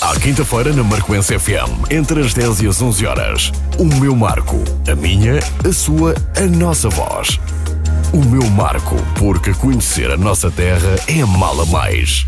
À quinta-feira na Marcoense FM, entre as 10 e as 11 horas. O meu marco, a minha, a sua, a nossa voz. O meu marco, porque conhecer a nossa terra é amá-la mais.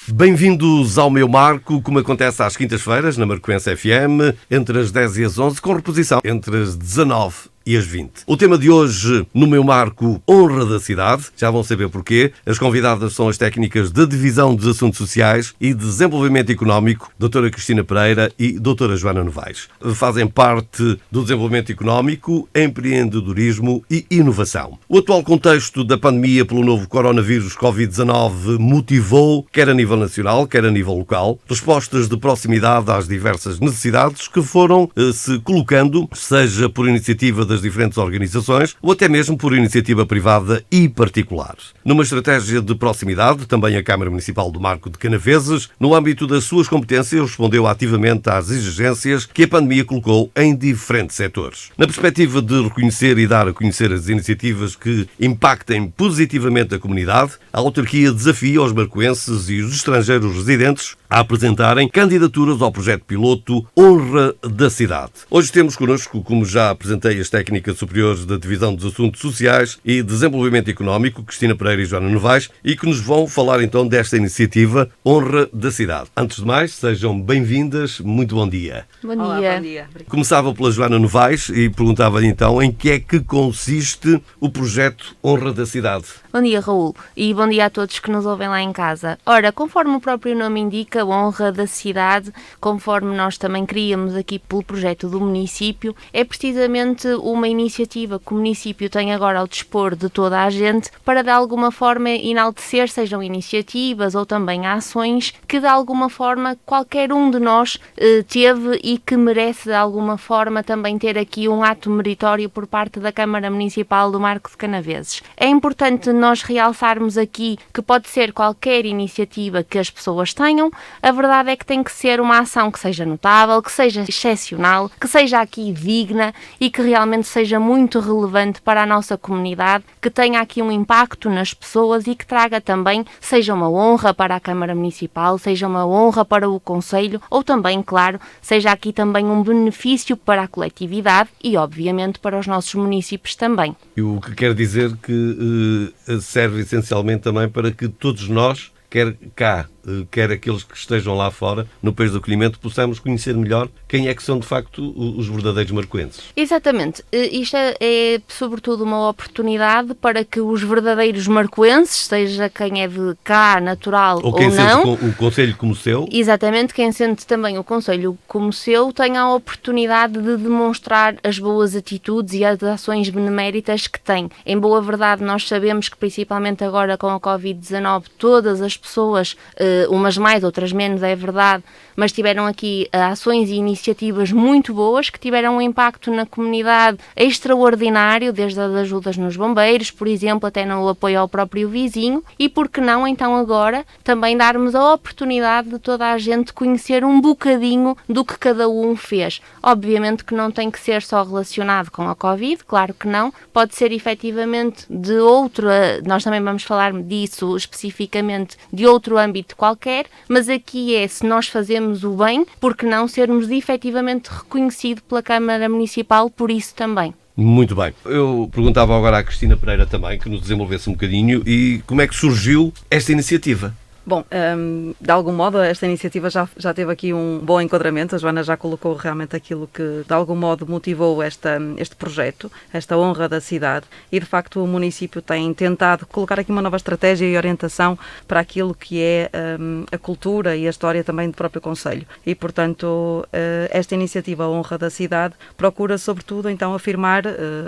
Bem-vindos ao meu marco, como acontece às quintas-feiras na Marcoense FM, entre as 10 e as 11, com reposição entre as 19 e as 20. O tema de hoje, no meu marco, Honra da Cidade. Já vão saber porquê. As convidadas são as técnicas da Divisão dos Assuntos Sociais e Desenvolvimento Económico, doutora Cristina Pereira e doutora Joana Novaes. Fazem parte do desenvolvimento económico, empreendedorismo e inovação. O atual contexto da pandemia pelo novo coronavírus Covid-19 motivou, quer a nível nacional, quer a nível local, respostas de proximidade às diversas necessidades que foram se colocando, seja por iniciativa das diferentes organizações ou até mesmo por iniciativa privada e particular. Numa estratégia de proximidade, também a Câmara Municipal do Marco de Canaveses, no âmbito das suas competências, respondeu ativamente às exigências que a pandemia colocou em diferentes setores. Na perspectiva de reconhecer e dar a conhecer as iniciativas que impactem positivamente a comunidade, a autarquia desafia os marcoenses e os estrangeiros residentes a apresentarem candidaturas ao projeto piloto Honra da Cidade. Hoje temos connosco, como já apresentei, as técnicas superiores da Divisão dos Assuntos Sociais e Desenvolvimento Económico, Cristina Pereira e Joana Novaes, e que nos vão falar então desta iniciativa Honra da Cidade. Antes de mais, sejam bem-vindas, muito bom dia. Bom dia. Olá, bom dia. Começava pela Joana Novaes e perguntava então em que é que consiste o projeto Honra da Cidade. Bom dia, Raul, e bom dia a todos que nos ouvem lá em casa. Ora, conforme o próprio nome indica, a Honra da Cidade, conforme nós também criamos aqui pelo projeto do município, é precisamente uma iniciativa que o município tem agora ao dispor de toda a gente para de alguma forma enaltecer, sejam iniciativas ou também ações que de alguma forma qualquer um de nós teve e que merece de alguma forma também ter aqui um ato meritório por parte da Câmara Municipal do Marco de Canaveses. É importante nós realçarmos aqui que pode ser qualquer iniciativa que as pessoas tenham, a verdade é que tem que ser uma ação que seja notável, que seja excepcional, que seja aqui digna e que realmente seja muito relevante para a nossa comunidade, que tenha aqui um impacto nas pessoas e que traga também, seja uma honra para a Câmara Municipal, seja uma honra para o Conselho ou também, claro, seja aqui também um benefício para a coletividade e, obviamente, para os nossos municípios também. E o que quer dizer que serve essencialmente também para que todos nós, quer cá, quer aqueles que estejam lá fora, no país do acolhimento, possamos conhecer melhor quem é que são de facto os verdadeiros marcoenses. Exatamente. Isto é sobretudo uma oportunidade para que os verdadeiros marcoenses, seja quem é de cá, natural ou quem não, sente o Conselho como seu. Exatamente, quem sente também o Conselho como seu, tenha a oportunidade de demonstrar as boas atitudes e as ações beneméritas que tem. Em boa verdade, nós sabemos que principalmente agora com a Covid-19, todas as pessoas, umas mais, outras menos, é verdade, mas tiveram aqui ações e iniciativas muito boas que tiveram um impacto na comunidade extraordinário, desde as ajudas nos bombeiros, por exemplo, até no apoio ao próprio vizinho, e por que não então agora também darmos a oportunidade de toda a gente conhecer um bocadinho do que cada um fez. Obviamente que não tem que ser só relacionado com a Covid, claro que não, pode ser efetivamente de outro, nós também vamos falar disso especificamente, de outro âmbito qualquer, mas aqui é, se nós fazemos o bem, por que não sermos efetivamente reconhecidos pela Câmara Municipal por isso também? Muito bem. Eu perguntava agora à Cristina Pereira também, que nos desenvolvesse um bocadinho, e como é que surgiu esta iniciativa? Bom, de algum modo esta iniciativa já teve aqui um bom enquadramento, a Joana já colocou realmente aquilo que de algum modo motivou este projeto, esta honra da cidade, e de facto o município tem tentado colocar aqui uma nova estratégia e orientação para aquilo que é a cultura e a história também do próprio Conselho. E portanto esta iniciativa Honra da Cidade procura sobretudo então afirmar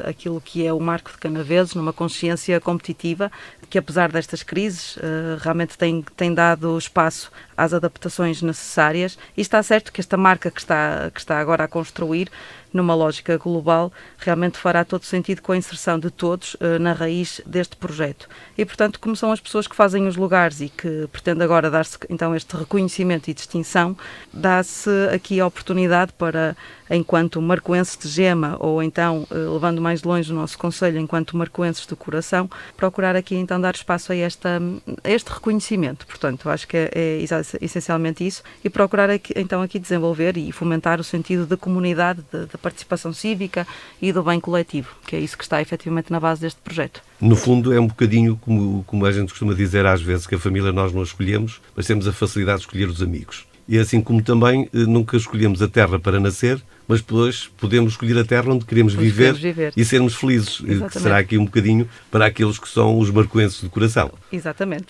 aquilo que é o Marco de Canaveses numa consciência competitiva, que apesar destas crises realmente tem dado espaço às adaptações necessárias, e está certo que esta marca que está agora a construir numa lógica global, realmente fará todo sentido com a inserção de todos na raiz deste projeto. E, portanto, como são as pessoas que fazem os lugares e que pretende agora dar-se então este reconhecimento e distinção, dá-se aqui a oportunidade para, enquanto marcoenses de gema, ou então, levando mais longe o nosso concelho, enquanto marcoenses do coração, procurar aqui então dar espaço a este reconhecimento. Portanto, acho que é essencialmente isso, e procurar então aqui desenvolver e fomentar o sentido de comunidade, da participação cívica e do bem coletivo, que é isso que está efetivamente na base deste projeto. No fundo, é um bocadinho como a gente costuma dizer às vezes, que a família nós não escolhemos, mas temos a facilidade de escolher os amigos. E assim como também nunca escolhemos a terra para nascer, mas depois podemos escolher a terra onde queremos viver e sermos felizes. Exatamente. Que será aqui um bocadinho para aqueles que são os marcoenses de coração. Exatamente.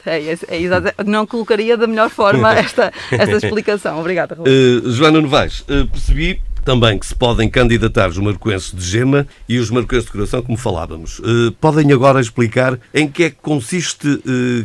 Não colocaria da melhor forma esta explicação. Obrigada, Raul. Joana Novaes, percebi também que se podem candidatar os marcoenses de gema e os marcoenses de coração, como falávamos. Podem agora explicar em que é que consiste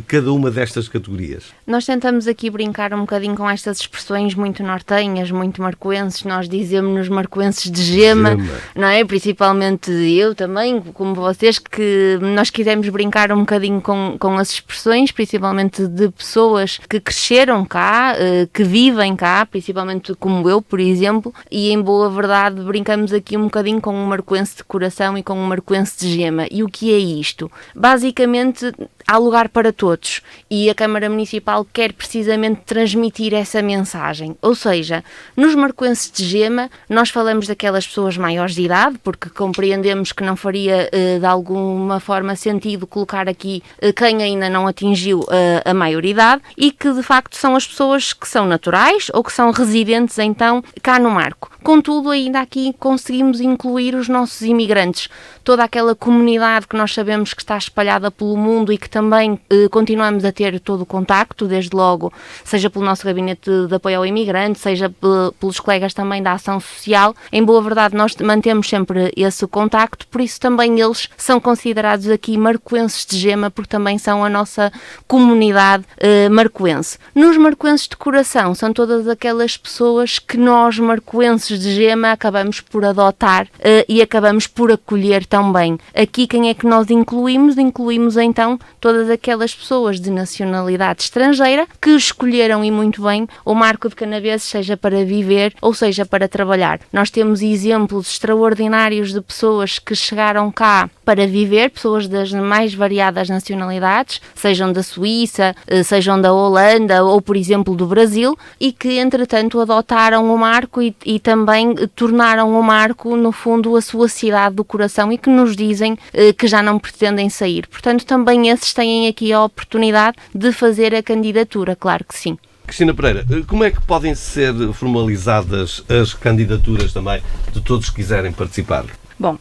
cada uma destas categorias? Nós tentamos aqui brincar um bocadinho com estas expressões muito nortenhas, muito marcoenses. Nós dizemos-nos marcoenses de gema, não é? Principalmente eu também, como vocês, que nós quisemos brincar um bocadinho com as expressões, principalmente de pessoas que cresceram cá, que vivem cá, principalmente como eu, por exemplo, e em boa verdade brincamos aqui um bocadinho com um marcoense de coração e com um marcoense de gema. E o que é isto? Basicamente, há lugar para todos e a Câmara Municipal quer precisamente transmitir essa mensagem. Ou seja, nos marcoenses de gema nós falamos daquelas pessoas maiores de idade, porque compreendemos que não faria de alguma forma sentido colocar aqui quem ainda não atingiu a maioridade, e que de facto são as pessoas que são naturais ou que são residentes então cá no Marco. Contudo, ainda aqui conseguimos incluir os nossos imigrantes, toda aquela comunidade que nós sabemos que está espalhada pelo mundo e que também continuamos a ter todo o contacto, desde logo, seja pelo nosso gabinete de apoio ao imigrante, seja pelos colegas também da ação social. Em boa verdade, nós mantemos sempre esse contacto, por isso também eles são considerados aqui marcoenses de gema, porque também são a nossa comunidade marcoense. Nos marcoenses de coração, são todas aquelas pessoas que nós, marcoenses de gema, acabamos por adotar e acabamos por acolher também. Aqui quem é que nós incluímos? Incluímos então todas aquelas pessoas de nacionalidade estrangeira que escolheram, e muito bem, o Marco de Canaveses, seja para viver ou seja para trabalhar. Nós temos exemplos extraordinários de pessoas que chegaram cá para viver, pessoas das mais variadas nacionalidades, sejam da Suíça, sejam da Holanda ou, por exemplo, do Brasil, e que entretanto adotaram o Marco e também tornaram o Marco, no fundo, a sua cidade do coração, e que nos dizem que já não pretendem sair. Portanto, também esses têm aqui a oportunidade de fazer a candidatura, claro que sim. Cristina Pereira, como é que podem ser formalizadas as candidaturas também de todos que quiserem participar? Bom,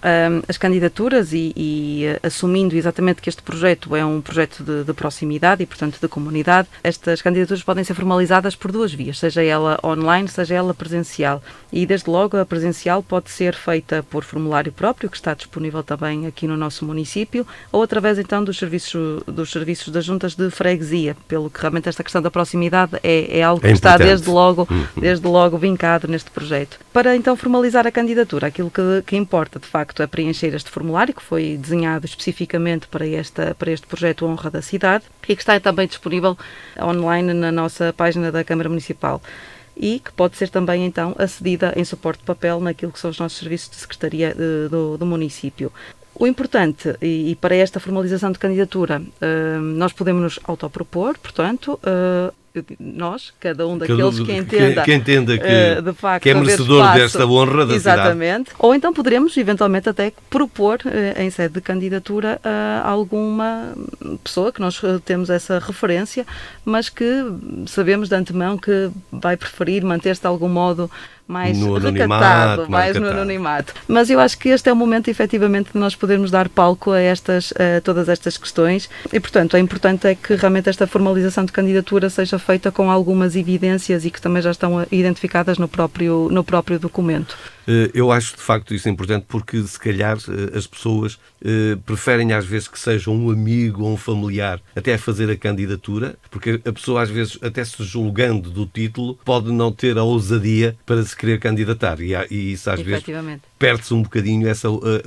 as candidaturas e assumindo exatamente que este projeto é um projeto de proximidade e, portanto, de comunidade, estas candidaturas podem ser formalizadas por duas vias, seja ela online, seja ela presencial. E, desde logo, a presencial pode ser feita por formulário próprio, que está disponível também aqui no nosso município, ou através, então, dos serviços das juntas de freguesia, pelo que realmente esta questão da proximidade é algo que está desde logo vincado neste projeto. Para, então, formalizar a candidatura, aquilo que importa, de facto, é preencher este formulário que foi desenhado especificamente para este projeto Honra da Cidade e que está também disponível online na nossa página da Câmara Municipal e que pode ser também, então, acedida em suporte de papel naquilo que são os nossos serviços de secretaria do município. O importante, e para esta formalização de candidatura, nós podemos nos autopropor, portanto, nós, cada um daqueles que entenda que, de facto, que é merecedor desta honra da exatamente, cidade. Ou então poderemos, eventualmente, até propor, em sede de candidatura, a alguma pessoa que nós temos essa referência, mas que sabemos de antemão que vai preferir manter-se de algum modo mais recatado, mais no anonimato. Mas eu acho que este é o momento, efetivamente, de nós podermos dar palco a todas estas questões e, portanto, é importante que realmente esta formalização de candidatura seja feita com algumas evidências e que também já estão identificadas no próprio documento. Eu acho de facto isso importante porque se calhar as pessoas preferem às vezes que seja um amigo ou um familiar até a fazer a candidatura, porque a pessoa às vezes até se julgando do título pode não ter a ousadia para se querer candidatar e isso às vezes perde-se um bocadinho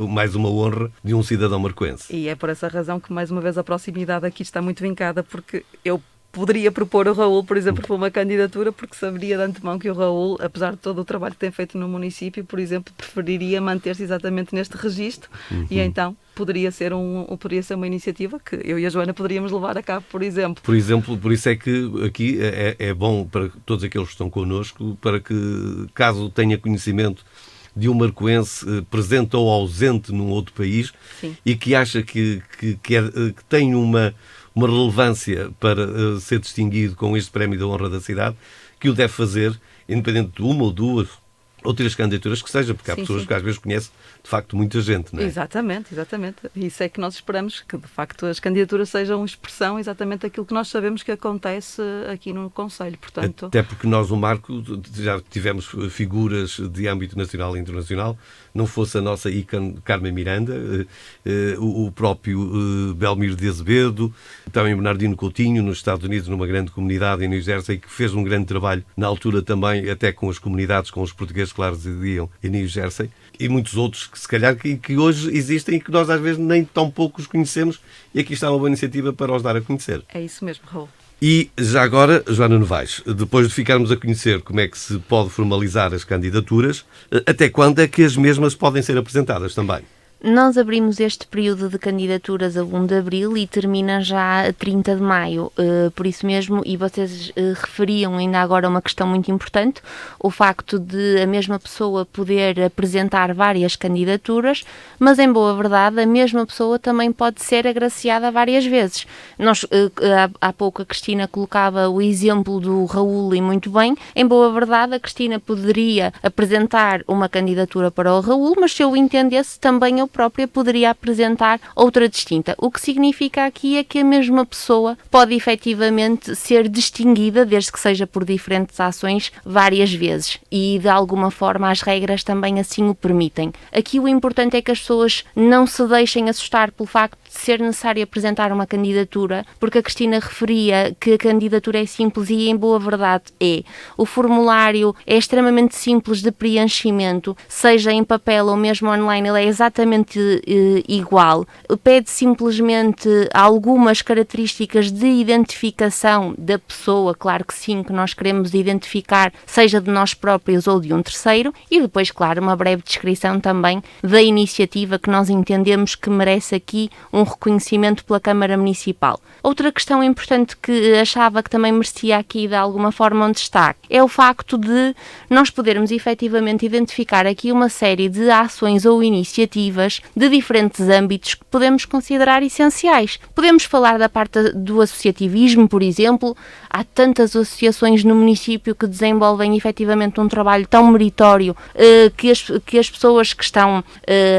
mais uma honra de um cidadão marcoense. E é por essa razão que mais uma vez a proximidade aqui está muito vincada, porque eu poderia propor o Raul, por exemplo, para uma candidatura, porque saberia de antemão que o Raul, apesar de todo o trabalho que tem feito no município, por exemplo, preferiria manter-se exatamente neste registro e então poderia ser uma iniciativa que eu e a Joana poderíamos levar a cabo, por exemplo. Por isso é que aqui é bom para todos aqueles que estão connosco, para que, caso tenha conhecimento de um marcoense presente ou ausente num outro país, sim, e que acha que tem uma relevância para ser distinguido com este Prémio da Honra da Cidade, que o deve fazer, independente de uma ou duas ou 3 candidaturas que seja, porque há pessoas que às vezes conhecem, de facto, muita gente, não é? Exatamente. Isso é que nós esperamos, que de facto as candidaturas sejam expressão exatamente daquilo que nós sabemos que acontece aqui no Concelho, portanto... Até porque nós, o Marco, já tivemos figuras de âmbito nacional e internacional, não fosse a nossa ícone Carmen Miranda, o próprio Belmiro de Azevedo, também Bernardino Coutinho, nos Estados Unidos, numa grande comunidade em New Jersey, que fez um grande trabalho, na altura também, até com as comunidades, com os portugueses que lá residiam em New Jersey, e muitos outros que se calhar que hoje existem e que nós às vezes nem tão pouco os conhecemos, e aqui está uma boa iniciativa para os dar a conhecer. É isso mesmo, Raul. E já agora, Joana Novaes, depois de ficarmos a conhecer como é que se pode formalizar as candidaturas, até quando é que as mesmas podem ser apresentadas também? Nós abrimos este período de candidaturas a 1 de Abril e termina já a 30 de Maio, por isso mesmo, e vocês referiam ainda agora uma questão muito importante, o facto de a mesma pessoa poder apresentar várias candidaturas, mas em boa verdade a mesma pessoa também pode ser agraciada várias vezes. Nós, há pouco a Cristina colocava o exemplo do Raul e muito bem, em boa verdade a Cristina poderia apresentar uma candidatura para o Raul, mas se eu entendesse também eu própria poderia apresentar outra distinta. O que significa aqui é que a mesma pessoa pode efetivamente ser distinguida, desde que seja por diferentes ações, várias vezes. E de alguma forma as regras também assim o permitem. Aqui o importante é que as pessoas não se deixem assustar pelo facto de ser necessário apresentar uma candidatura, porque a Cristina referia que a candidatura é simples e em boa verdade é. O formulário é extremamente simples de preenchimento, seja em papel ou mesmo online, ele é exatamente igual. Pede simplesmente algumas características de identificação da pessoa, claro que sim, que nós queremos identificar, seja de nós próprios ou de um terceiro, e depois, claro, uma breve descrição também da iniciativa que nós entendemos que merece aqui um reconhecimento pela Câmara Municipal. Outra questão importante que achava que também merecia aqui de alguma forma um destaque é o facto de nós podermos efetivamente identificar aqui uma série de ações ou iniciativas de diferentes âmbitos que podemos considerar essenciais. Podemos falar da parte do associativismo, por exemplo. Há tantas associações no município que desenvolvem efetivamente um trabalho tão meritório que as pessoas que estão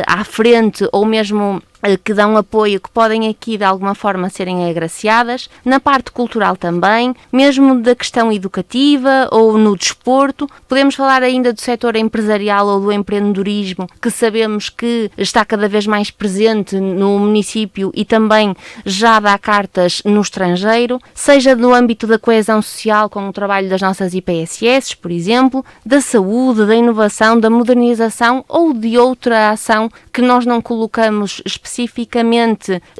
à frente ou mesmo que dão apoio, que podem aqui de alguma forma serem agraciadas, na parte cultural também, mesmo da questão educativa ou no desporto. Podemos falar ainda do setor empresarial ou do empreendedorismo, que sabemos que está cada vez mais presente no município e também já dá cartas no estrangeiro, seja no âmbito da coesão social com o trabalho das nossas IPSS, por exemplo, da saúde, da inovação, da modernização ou de outra ação que nós não colocamos especificamente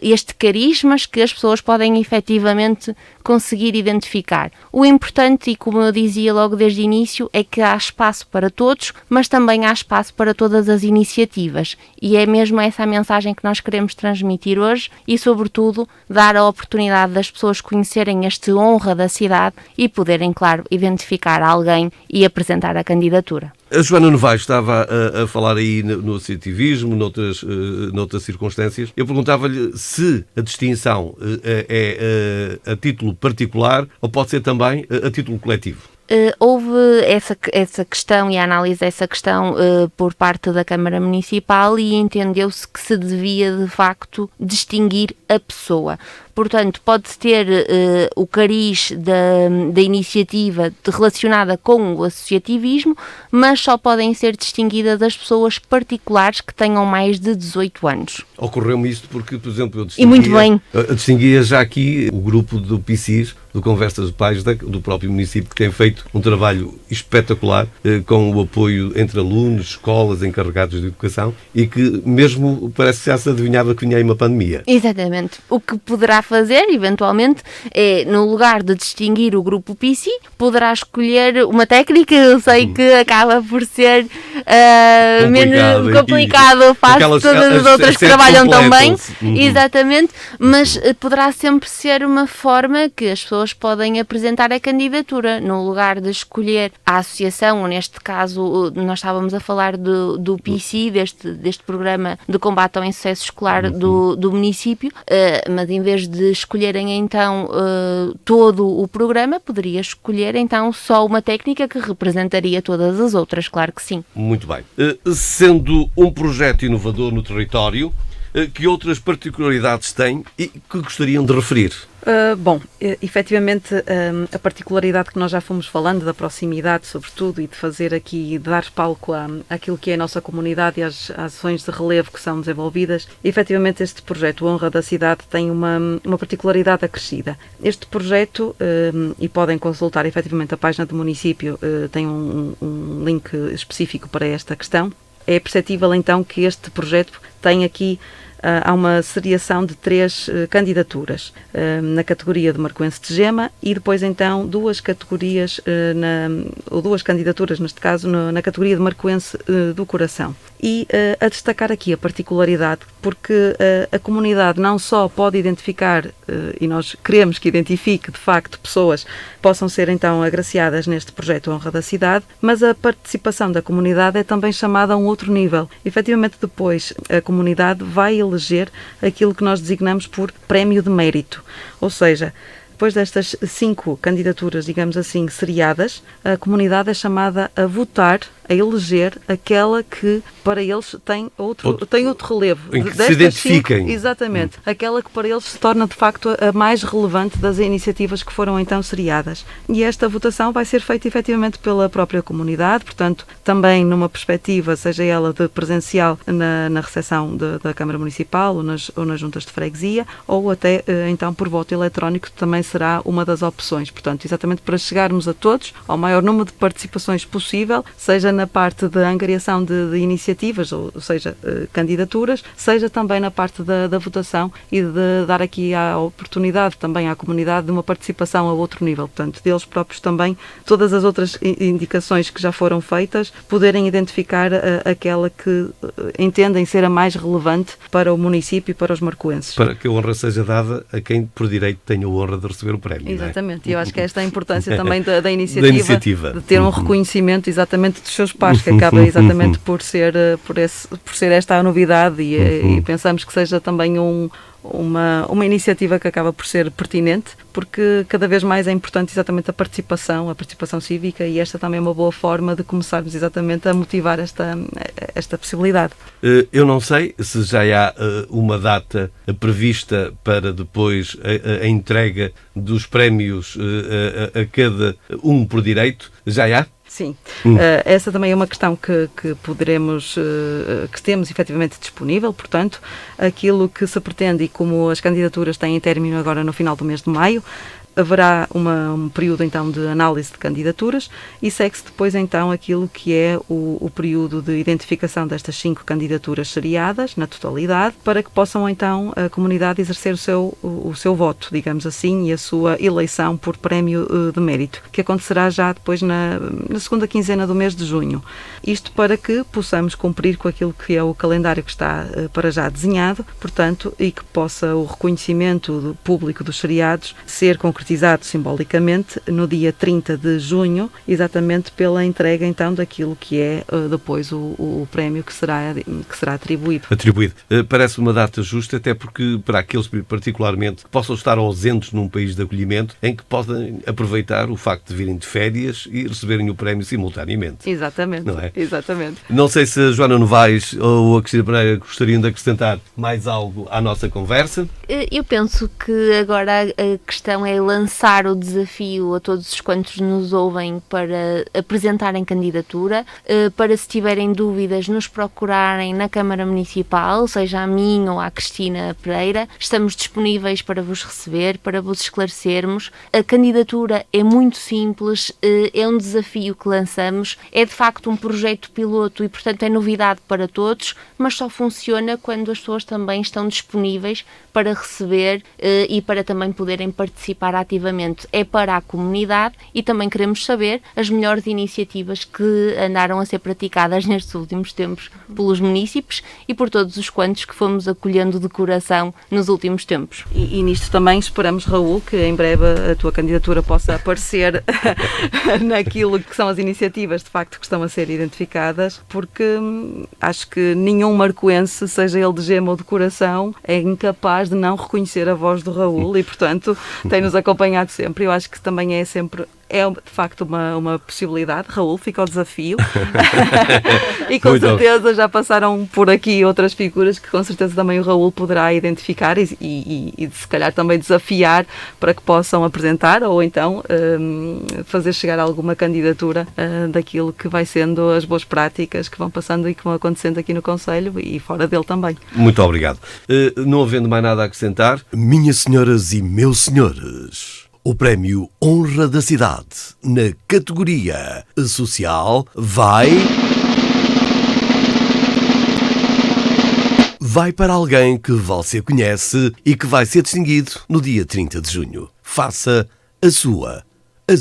este carismas que as pessoas podem efetivamente conseguir identificar. O importante, e como eu dizia logo desde o início, é que há espaço para todos, mas também há espaço para todas as iniciativas. E é mesmo essa a mensagem que nós queremos transmitir hoje e, sobretudo, dar a oportunidade das pessoas conhecerem este honra da cidade e poderem, claro, identificar alguém e apresentar a candidatura. A Joana Novaes estava a falar aí no associativismo, noutras circunstâncias. Eu perguntava-lhe se a distinção é a título particular ou pode ser também a título coletivo. Houve essa questão e a análise dessa questão por parte da Câmara Municipal e entendeu-se que se devia de facto distinguir a pessoa. Portanto, pode-se ter o cariz da iniciativa relacionada com o associativismo, mas só podem ser distinguidas as pessoas particulares que tenham mais de 18 anos. Ocorreu-me isto porque, por exemplo, eu distinguia já aqui o grupo do PICIS, do Conversas de Pais do próprio município, que tem feito um trabalho espetacular com o apoio entre alunos, escolas, encarregados de educação e que mesmo parece que já se adivinhava que vinha aí uma pandemia. Exatamente. O que poderá fazer, eventualmente, é, no lugar de distinguir o grupo PC, poderá escolher uma técnica, eu sei que acaba por ser menos complicado face a todas as outras que trabalham tão bem. Exatamente, mas poderá sempre ser uma forma que as pessoas podem apresentar a candidatura, no lugar de escolher a associação, ou neste caso nós estávamos a falar do PC, deste programa de combate ao insucesso escolar do município, mas em vez de escolherem então todo o programa, poderia escolher então só uma técnica que representaria todas as outras, claro que sim. Muito bem. Sendo um projeto inovador no território, que outras particularidades tem e que gostariam de referir? Bom, efetivamente a particularidade que nós já fomos falando, da proximidade sobretudo, e de fazer aqui, de dar palco àquilo que é a nossa comunidade e às ações de relevo que são desenvolvidas, efetivamente este projeto Honra da Cidade tem uma particularidade acrescida. Este projeto, e podem consultar efetivamente a página do município, tem um link específico para esta questão. É perceptível então que este projeto tem aqui há uma seriação de 3 candidaturas na categoria de Marcoense de Gema e depois então 2 categorias, ou 2 candidaturas neste caso, na categoria de Marcoense do Coração. E a destacar aqui a particularidade, porque a comunidade não só pode identificar, e nós queremos que identifique de facto pessoas que possam ser então agraciadas neste projeto Honra da Cidade, mas a participação da comunidade é também chamada a um outro nível. Efetivamente depois a comunidade vai eleger aquilo que nós designamos por prémio de mérito, ou seja, depois destas 5 candidaturas, digamos assim, seriadas, a comunidade é chamada a votar, a eleger aquela que para eles tem outro relevo. Em que se identifiquem. 5, exatamente. Aquela que para eles se torna de facto a mais relevante das iniciativas que foram então seriadas. E esta votação vai ser feita efetivamente pela própria comunidade, portanto, também numa perspectiva, seja ela de presencial na recepção da Câmara Municipal ou nas juntas de freguesia, ou até então por voto eletrónico também será uma das opções. Portanto, exatamente para chegarmos a todos, ao maior número de participações possível, seja na parte da angariação de iniciativas, ou seja, candidaturas, seja também na parte da votação e de dar aqui a oportunidade também à comunidade de uma participação a outro nível. Portanto, deles próprios também, todas as outras indicações que já foram feitas, poderem identificar aquela que entendem ser a mais relevante para o município e para os marcoenses. Para que a honra seja dada a quem, por direito, tenha a honra de receber o prémio. Exatamente. E eu acho que esta é a importância também da iniciativa, de ter um reconhecimento exatamente dos seus pares, que acaba exatamente por ser esta a novidade e pensamos que seja também uma iniciativa que acaba por ser pertinente, porque cada vez mais é importante exatamente a participação cívica, e esta também é uma boa forma de começarmos exatamente a motivar esta possibilidade. Eu não sei se já há uma data prevista para depois a entrega dos prémios a cada um por direito. Já há? Sim, essa também é uma questão que poderemos, que temos efetivamente disponível, portanto, aquilo que se pretende, e como as candidaturas têm término agora no final do mês de maio, haverá um período então de análise de candidaturas e segue-se depois então aquilo que é o período de identificação destas 5 candidaturas seriadas na totalidade, para que possam então a comunidade exercer o seu voto, digamos assim, e a sua eleição por prémio de mérito, que acontecerá já depois na segunda quinzena do mês de junho. Isto para que possamos cumprir com aquilo que é o calendário que está para já desenhado, portanto, e que possa o reconhecimento público dos seriados ser concretizado simbolicamente no dia 30 de junho, exatamente pela entrega então daquilo que é depois o prémio que será atribuído. Parece uma data justa, até porque para aqueles particularmente que possam estar ausentes num país de acolhimento, em que podem aproveitar o facto de virem de férias e receberem o prémio simultaneamente. Exatamente. Não é? Exatamente. Não sei se a Joana Novaes ou a Cristina Pereira gostariam de acrescentar mais algo à nossa conversa. Eu penso que agora a questão é lançar o desafio a todos os quantos nos ouvem para apresentarem candidatura, para se tiverem dúvidas nos procurarem na Câmara Municipal, seja a mim ou à Cristina Pereira. Estamos disponíveis para vos receber, para vos esclarecermos. A candidatura é muito simples, é um desafio que lançamos, é de facto um projeto piloto e portanto é novidade para todos, mas só funciona quando as pessoas também estão disponíveis para receber e para também poderem participar proativamente é para a comunidade e também queremos saber as melhores iniciativas que andaram a ser praticadas nestes últimos tempos pelos munícipes e por todos os quantos que fomos acolhendo de coração nos últimos tempos. E nisto também esperamos, Raul, que em breve a tua candidatura possa aparecer naquilo que são as iniciativas de facto que estão a ser identificadas, porque acho que nenhum marcoense, seja ele de gema ou de coração, é incapaz de não reconhecer a voz do Raul e, portanto, tem-nos acompanhado sempre. Eu acho que também é sempre... É de facto uma possibilidade. Raul, fica ao desafio. E com certeza já passaram por aqui outras figuras que com certeza também o Raul poderá identificar e se calhar também desafiar para que possam apresentar ou então fazer chegar alguma candidatura daquilo que vai sendo as boas práticas que vão passando e que vão acontecendo aqui no Concelho e fora dele também. Muito obrigado. Não havendo mais nada a acrescentar, minhas senhoras e meus senhores, o Prémio Honra da Cidade, na categoria social, vai para alguém que você conhece e que vai ser distinguido no dia 30 de junho. Faça as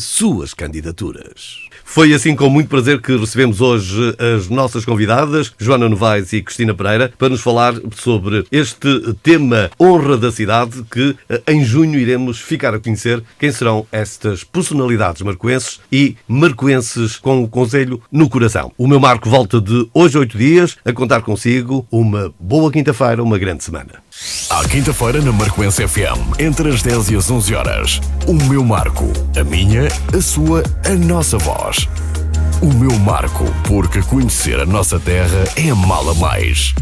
suas candidaturas. Foi assim com muito prazer que recebemos hoje as nossas convidadas, Joana Novaes e Cristina Pereira, para nos falar sobre este tema Honra da Cidade, que em junho iremos ficar a conhecer quem serão estas personalidades marcoenses e marcoenses com o Concelho no coração. O meu Marco volta de hoje a 8 dias a contar consigo. Uma boa quinta-feira, uma grande semana. À quinta-feira na Marcoense FM, entre as 10 e as 11 horas. O meu Marco, a minha, a sua, a nossa voz. O meu Marco, porque conhecer a nossa terra é amá-la mais.